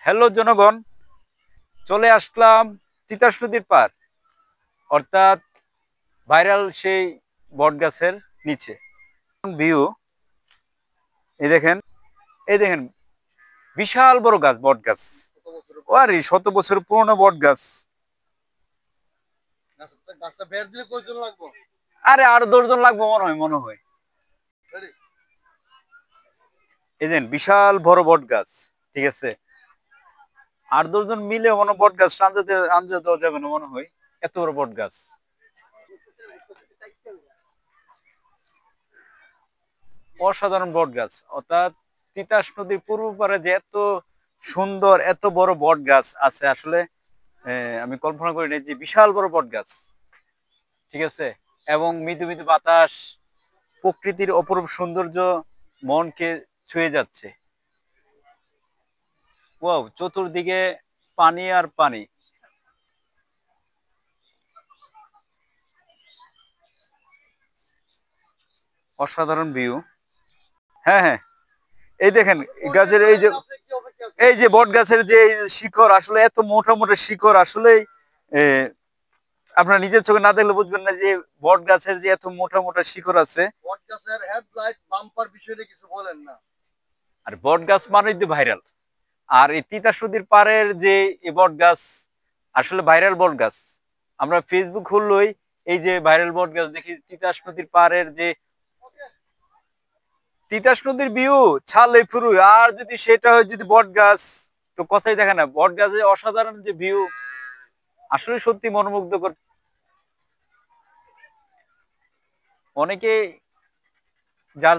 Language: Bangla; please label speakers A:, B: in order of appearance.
A: হ্যালো জনগণ, চলে আসলাম তিতাস নদীর পার, অর্থাৎ ভাইরাল সেই বট গাছের নিচে। ভিউ, এই দেখেন বিশাল বড় গাছ, বট গাছ। আরে শত বছর পুরনো বট গাছ। আরে আরো 10 জন লাগবে মনে হয়। এই দেখেন বিশাল বড় বট গাছ, ঠিক আছে। আর 10 জন মিলে মনে বট গাছ আঞ্জা দেওয়া যাবে না মনে হয়, এত বড় বট গাছ। অসাধারণ বট গাছ, অর্থাৎ তিতাস নদীর পূর্ব পারে যে এত সুন্দর এত বড় বট গাছ আছে আসলে আমি কল্পনা করি না, যে বিশাল বড় বট গাছ, ঠিক আছে। এবং মৃদু মৃদু বাতাস, প্রকৃতির অপরূপ সৌন্দর্য মনকে ছুঁয়ে যাচ্ছে। ওয়াও, চতুর্দিকে পানি আর পানি। অসাধারণ ভিউ। হ্যাঁ হ্যাঁ, এই দেখেন গাছের এই যে বট গাছের যে এই শিকড়, আসলে এত মোটা মোটা শিকড়, আসলে আপনার নিজের চোখে না দেখলে বুঝবেন না যে বট গাছের যে এত মোটা মোটা শিকড় আছে।
B: বট গাছের হেডলাইট বাম্পার বিষয়ে কিছু বলেন না।
A: আর বট গাছ মানে তো ভাইরাল। আর এই তিতাস নদীর পাড়ের যে এই বট গাছ, আসলে ভাইরাল বট গাছ। আমরা ফেসবুক খুললেই এই যে ভাইরাল বট গাছ দেখি। তিতাস নদীর পাড়ের যে তিতাস নদীর ভিউ, ছালে ফুরু। আর যদি সেটা হয় যদি বট গাছ, তো কথাই দেখে না। বট গাছের অসাধারণ যে ভিউ, আসলে সত্যি মনোমুগ্ধকর। অনেকে যার